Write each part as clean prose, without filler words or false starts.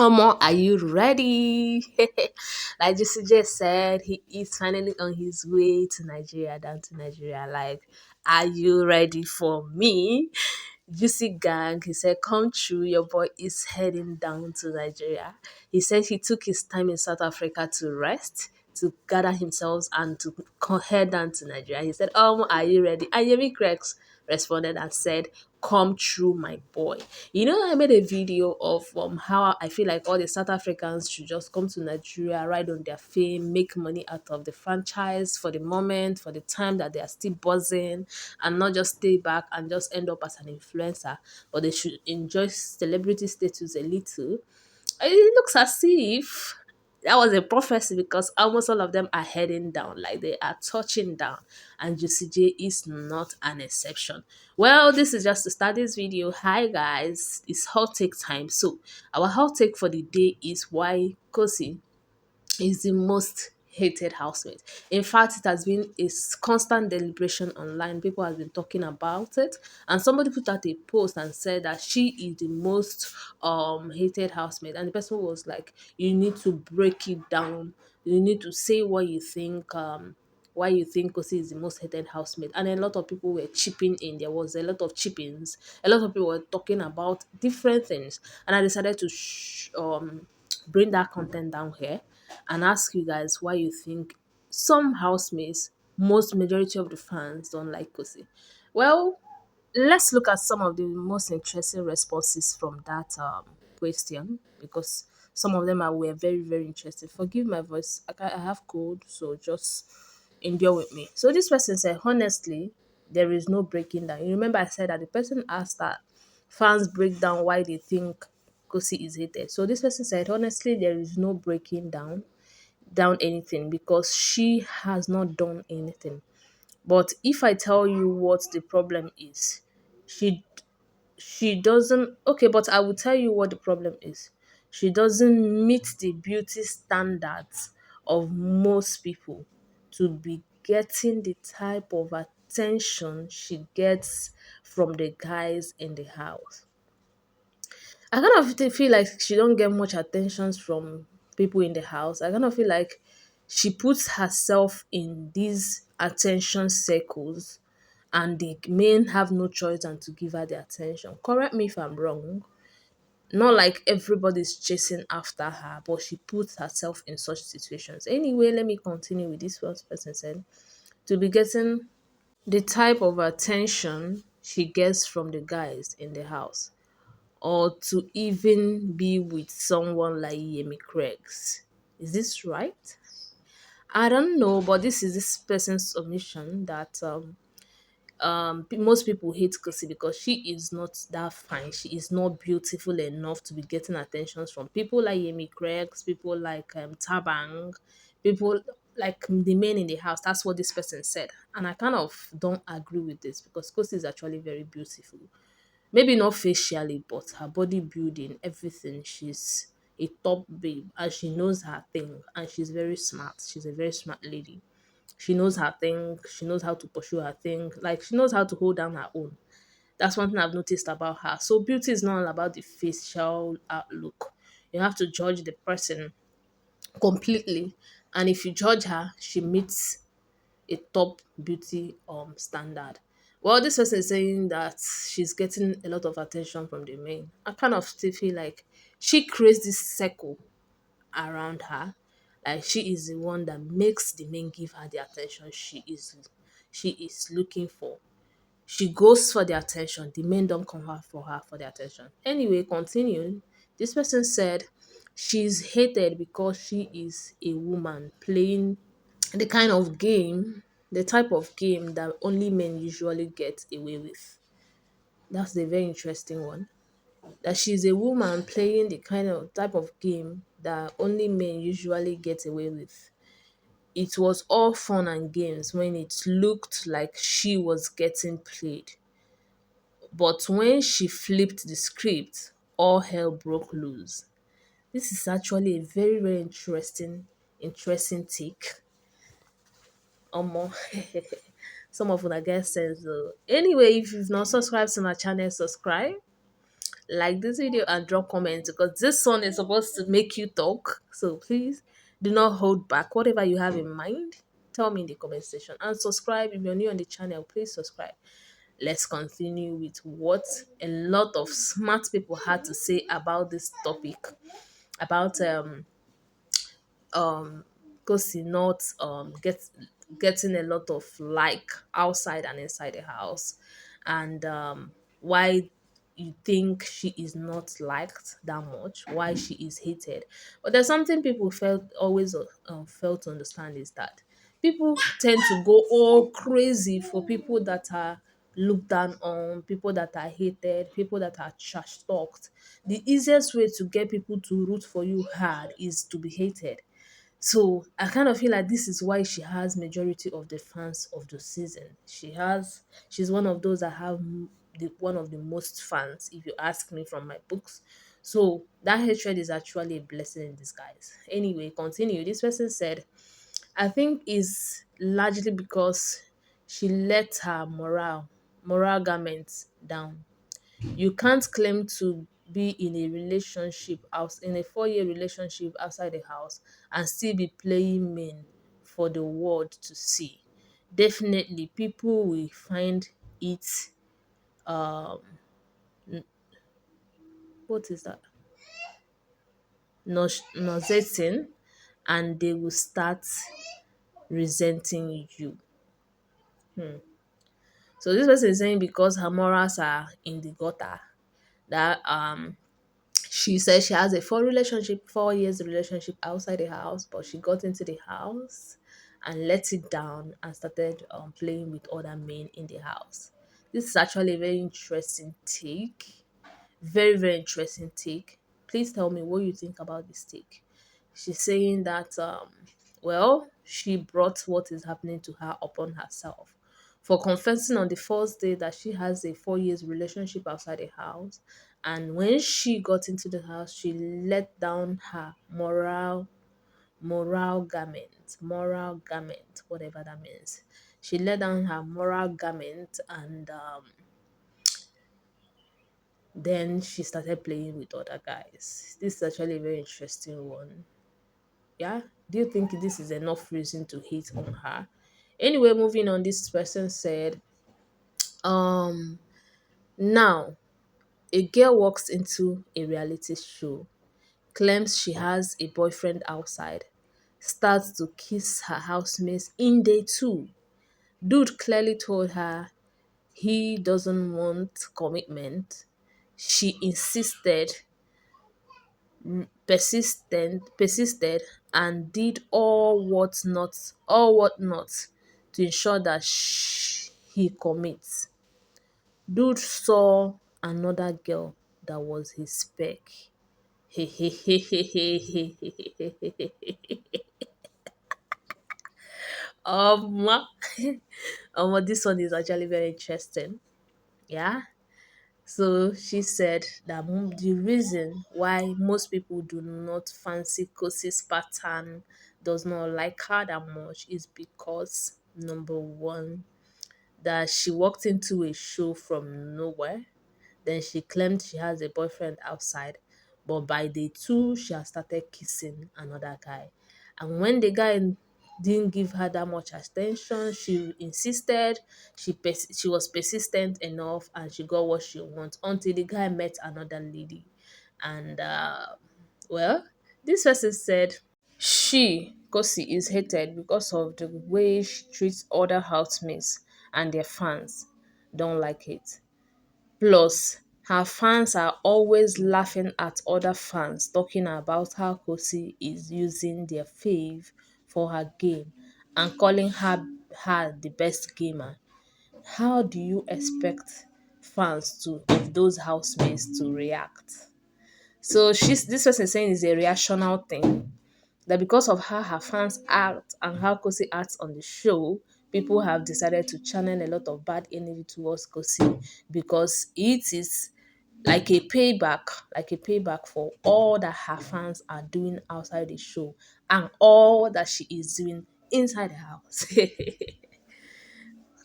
Omo, are you ready? Like Juicy just said, he is finally on his way to Nigeria, down to Nigeria. Like, are you ready for me? Juicy Gang, he said, come true, your boy is heading down to Nigeria. He said he took his time in South Africa to rest, to gather himself, and to head down to Nigeria. He said, are you ready? And Yemi Cregx responded and said, come true, my boy. You know, I made a video of how I feel like all the South Africans should just come to Nigeria, ride on their fame, make money out of the franchise for the moment, for the time that they are still buzzing, and not just stay back and just end up as an influencer, but they should enjoy celebrity status a little. It looks as if that was a prophecy because almost all of them are heading down, like they are touching down, and Juicy J is not an exception. Well, this is just to start this video. Hi guys, it's hot take time. So our hot take for the day is why Khosi is the most hated housemate. In fact, it has been a constant deliberation online. People have been talking about it, and somebody put out a post and said that she is the most hated housemate. And the person was like, "You need to break it down. You need to say what you think." Why you think Kosi is the most hated housemate, and a lot of people were chipping in. There was a lot of chippings. A lot of people were talking about different things, and I decided to bring that content down here and ask you guys why you think some housemates, most majority of the fans don't like Kosi. Well, let's look at some of the most interesting responses from that question because some of them were very, very interesting. Forgive my voice, I have cold, so just endure with me. So this person said, honestly, there is no breaking down. You remember I said that the person asked that fans break down why they think Kosi is hated. So this person said, honestly, there is no breaking down anything because she has not done anything. But if I tell you what the problem is, she she doesn't okay, but I will tell you what the problem is. She doesn't meet the beauty standards of most people to be getting the type of attention she gets from the guys in the house. I kind of feel like she don't get much attention from people in the house. I kind of feel like she puts herself in these attention circles and the men have no choice than to give her the attention. Correct me if I'm wrong. Not like everybody's chasing after her, but she puts herself in such situations. Anyway, let me continue with this first person said. To be getting the type of attention she gets from the guys in the house or to even be with someone like Yemi Cregx. Is this right? I don't know, but this is this person's submission that most people hate Kosi because she is not that fine. She is not beautiful enough to be getting attentions from people like Yemi Cregx, people like Thabang, people like the men in the house. That's what this person said, and I kind of don't agree with this because Kosi is actually very beautiful. Maybe not facially, but her body building, everything. She's a top babe and she knows her thing and she's very smart. She's a very smart lady. She knows her thing. She knows how to pursue her thing. Like she knows how to hold down her own. That's one thing I've noticed about her. So beauty is not all about the facial outlook. You have to judge the person completely. And if you judge her, she meets a top beauty standard. Well, this person is saying that she's getting a lot of attention from the men. I kind of still feel like she creates this circle around her. Like she is the one that makes the men give her the attention she is looking for. She goes for the attention. The men don't come out for her for the attention. Anyway, continuing. This person said she's hated because she is a woman playing the kind of game, the type of game that only men usually get away with. That's a very interesting one. That she's a woman playing the kind of type of game that only men usually get away with. It was all fun and games when it looked like she was getting played. But when she flipped the script, all hell broke loose. This is actually a very, very interesting take. Omo. Some of una get sense though. Anyway, if you've not subscribed to my channel, subscribe. like this video and drop comments because this one is supposed to make you talk. So please do not hold back. Whatever you have in mind, tell me in the comment section. And subscribe if you're new on the channel. Please subscribe. Let's continue with what a lot of smart people had to say about this topic, about um Khosi not getting a lot of like outside and inside the house, and why you think she is not liked that much, why she is hated. But there's something people felt to understand is that people tend to go all crazy for people that are looked down on, people that are hated, people that are trash talked. The easiest way to get people to root for you hard is to be hated. So I kind of feel like this is why she has majority of the fans of the season. She's one of those that have one of the most fans, if you ask me from my books. So that hatred is actually a blessing in disguise. Anyway, continue. This person said, I think is largely because she let her moral garments down. You can't claim to be in a relationship out in a 4 year relationship outside the house and still be playing men for the world to see. Definitely people will find it um what is that? Nauseating, and they will start resenting you. So this person is saying because her morals are in the gutter, that she says she has a 4 years relationship outside the house, but she got into the house and let it down and started playing with other men in the house. This is actually a very interesting take. Very, very interesting take. Please tell me what you think about this take. She's saying that, well, she brought what is happening to her upon herself for confessing on the first day that she has a 4 years relationship outside the house. And when she got into the house, she let down her moral garment, whatever that means. She let down her moral garment, and then she started playing with other guys. This is actually a very interesting one. Yeah. Do you think this is enough reason to hate on her? Anyway, moving on, this person said, um, now a girl walks into a reality show, claims she has a boyfriend outside, starts to kiss her housemates in day two. Dude clearly told her he doesn't want commitment. She persisted and did all what not to ensure that he commits. Dude saw another girl that was his spec. um this one is actually very interesting. Yeah. So she said that the reason why most people do not fancy Kosi's pattern, does not like her that much, is because number one, that she walked into a show from nowhere. Then she claimed she has a boyfriend outside, but by day two, she has started kissing another guy. And when the guy didn't give her that much attention, she insisted. She was persistent enough, and she got what she wants until the guy met another lady. And well, this person said Khosi, is hated because of the way she treats other housemates, and their fans don't like it. Plus, her fans are always laughing at other fans talking about how Khosi is using their fave for her game and calling her the best gamer. How do you expect fans to of those housemates to react? So this person is saying is a reactional thing, that because of how her fans act and how Khosi acts on the show, people have decided to channel a lot of bad energy towards Khosi because it is like a payback for all that her fans are doing outside the show and all that she is doing inside the house.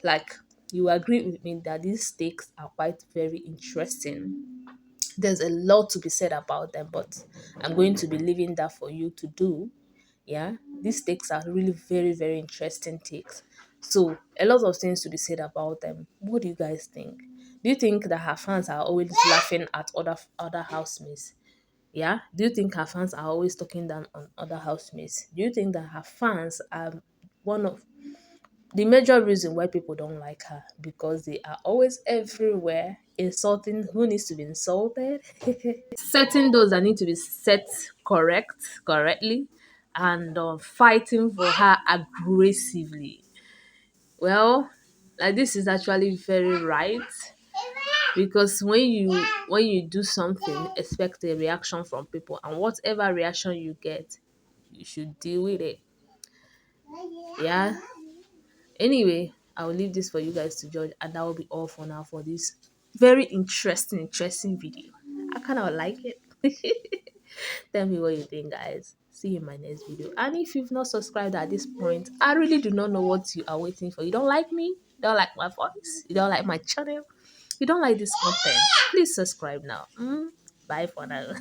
Like, you agree with me that these stakes are quite very interesting. There's a lot to be said about them, but I'm going to be leaving that for you to do. Yeah, these takes are really very, very interesting takes. So a lot of things to be said about them. What do you guys think? Do you think that her fans are always laughing at other housemates? Yeah. Do you think her fans are always talking down on other housemates? Do you think that her fans are one of the major reason why people don't like her? Because they are always everywhere insulting who needs to be insulted, setting those that need to be set correctly, and fighting for her aggressively. Well, like this is actually very right, because when you do something, expect a reaction from people, and whatever reaction you get, you should deal with it. Yeah. Anyway, I will leave this for you guys to judge, and that will be all for now for this very interesting video. I kind of like it. Tell me what you think, guys. See you in my next video. And if you've not subscribed at this point, I really do not know what you are waiting for. You don't like me? You don't like my voice? You don't like my channel? You don't like this content? Please subscribe now. Bye for now.